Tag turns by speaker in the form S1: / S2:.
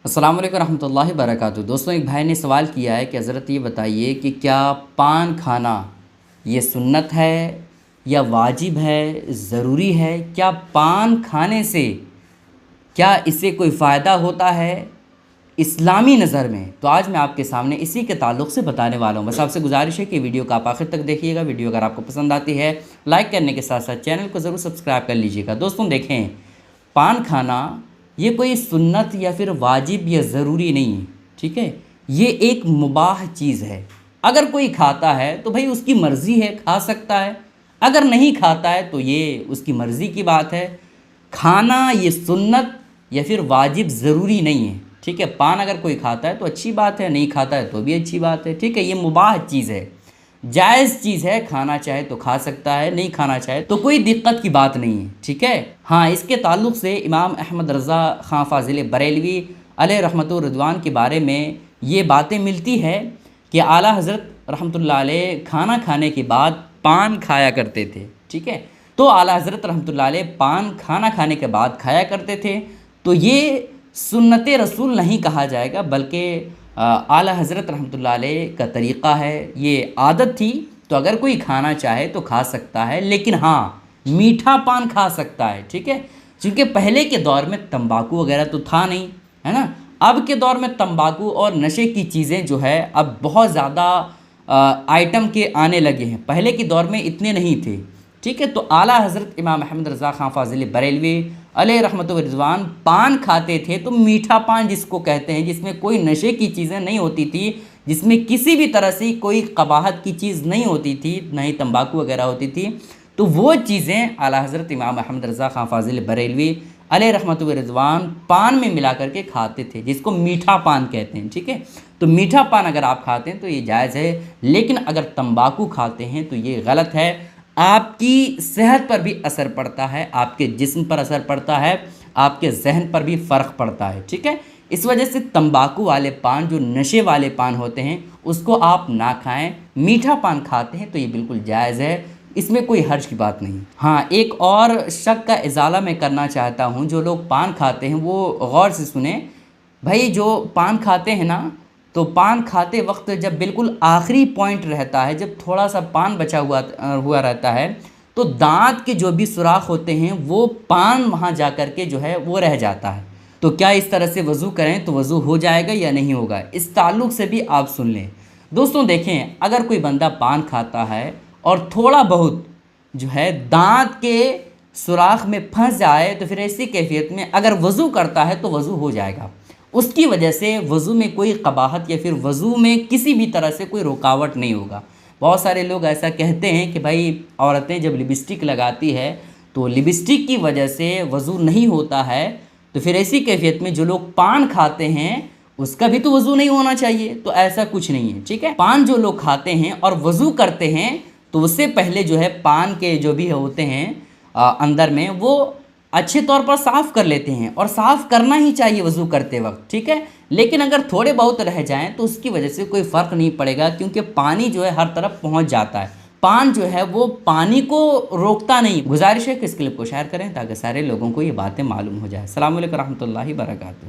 S1: अस्सलाम वालेकुम रहमतुल्लाहि वबरकातुहू। दोस्तों, एक भाई ने सवाल किया है कि हज़रत ये बताइए कि क्या पान खाना ये सुन्नत है या वाजिब है, ज़रूरी है? क्या पान खाने से क्या इससे कोई फ़ायदा होता है इस्लामी नज़र में? तो आज मैं आपके सामने इसी के ताल्लुक़ से बताने वाला हूँ। बस आपसे गुजारिश है कि वीडियो को आप आखिर तक देखिएगा। वीडियो अगर आपको पसंद आती है लाइक करने के साथ साथ चैनल को ज़रूर सब्सक्राइब कर लीजिएगा। दोस्तों देखें, पान खाना ये कोई सुन्नत या फिर वाजिब या ज़रूरी नहीं है, ठीक है। ये एक मुबाह चीज़ है। अगर कोई खाता है तो भाई उसकी मर्ज़ी है, खा सकता है। अगर नहीं खाता है तो ये उसकी मर्ज़ी की बात है। खाना ये सुन्नत या फिर वाजिब ज़रूरी नहीं है, ठीक है। पान अगर कोई खाता है तो अच्छी बात है, नहीं खाता है तो भी अच्छी बात है, ठीक है। ये मुबाह चीज़ है, जायज़ चीज़ है। खाना चाहे तो खा सकता है, नहीं खाना चाहे तो कोई दिक्कत की बात नहीं है, ठीक है। हाँ, इसके ताल्लुक़ से इमाम अहमद रज़ा ख़ान फ़ाज़िल बरेलवी अलैहि रहमतुर रिज़वान के बारे में ये बातें मिलती है कि आला हज़रत रहमतुल्लाह अलैह खाना खाने के बाद पान खाया करते थे, ठीक है। तो आला हज़रत रहमतुल्लाह अलैह पान खाना खाने के बाद खाया करते थे, तो ये सुन्नत रसूल नहीं कहा जाएगा, बल्कि आला हज़रत रहमतुल्लाह अलैह का तरीक़ा है, ये आदत थी। तो अगर कोई खाना चाहे तो खा सकता है, लेकिन हाँ, मीठा पान खा सकता है, ठीक है। क्योंकि पहले के दौर में तंबाकू वगैरह तो था नहीं, है ना। अब के दौर में तंबाकू और नशे की चीज़ें जो है अब बहुत ज़्यादा आइटम के आने लगे हैं। पहले के दौर में इतने नहीं थे, ठीक है। तो आला हज़रत इमाम अहमद रज़ा ख़ान फ़ाज़िल बरेलवी अलैहि रहमतुर रिज़वान पान खाते थे, तो मीठा पान जिसको कहते हैं, जिसमें कोई नशे की चीज़ें नहीं होती थी, जिसमें किसी भी तरह से कोई कबाहत की चीज़ नहीं होती थी, ना ही तंबाकू वगैरह होती थी, तो वो चीज़ें आला हज़रत इमाम अहमद रज़ा ख़ान फ़ाज़िल बरेलवी अलैहि रहमतुर रिज़वान पान में मिला करके खाते थे, जिसको मीठा पान कहते हैं, ठीक है। तो मीठा पान अगर आप खाते हैं तो ये जायज़ है, लेकिन अगर तंबाकू खाते हैं तो ये गलत है। आपकी सेहत पर भी असर पड़ता है, आपके जिस्म पर असर पड़ता है, आपके जहन पर भी फ़र्क पड़ता है, ठीक है। इस वजह से तंबाकू वाले पान, जो नशे वाले पान होते हैं, उसको आप ना खाएं। मीठा पान खाते हैं तो ये बिल्कुल जायज़ है, इसमें कोई हर्ज की बात नहीं। हाँ, एक और शक का इजाला मैं करना चाहता हूँ। जो लोग पान खाते हैं वो गौर से सुने। भाई, जो पान खाते हैं ना, तो पान खाते वक्त जब बिल्कुल आखिरी पॉइंट रहता है, जब थोड़ा सा पान बचा हुआ रहता है, तो दांत के जो भी सुराख होते हैं वो पान वहाँ जा कर के जो है वो रह जाता है। तो क्या इस तरह से वज़ू करें तो वज़ू हो जाएगा या नहीं होगा? इस ताल्लुक़ से भी आप सुन लें। दोस्तों देखें, अगर कोई बंदा पान खाता है और थोड़ा बहुत जो है दांत के सुराख में फंस जाए, तो फिर ऐसी कैफियत में अगर वज़ू करता है तो वज़ू हो जाएगा। उसकी वजह से वज़ू में कोई कबाहत या फिर वज़ू में किसी भी तरह से कोई रुकावट नहीं होगा। बहुत सारे लोग ऐसा कहते हैं कि भाई, औरतें जब लिपस्टिक लगाती है तो लिपस्टिक की वजह से वज़ू नहीं होता है, तो फिर ऐसी कैफियत में जो लोग पान खाते हैं उसका भी तो वज़ू नहीं होना चाहिए। तो ऐसा कुछ नहीं है, ठीक है। पान जो लोग खाते हैं और वज़ू करते हैं तो उससे पहले जो है पान के जो भी होते हैं अंदर में, वो अच्छे तौर पर साफ़ कर लेते हैं, और साफ़ करना ही चाहिए वज़ू करते वक्त, ठीक है। लेकिन अगर थोड़े बहुत रह जाएं तो उसकी वजह से कोई फ़र्क नहीं पड़ेगा, क्योंकि पानी जो है हर तरफ पहुंच जाता है। पान जो है वो पानी को रोकता नहीं। गुजारिश है कि इस क्लिप को शेयर करें ताकि सारे लोगों को ये बातें मालूम हो जाए। अस्सलाम वालेकुम रहमतुल्लाहि व बरकातुहू।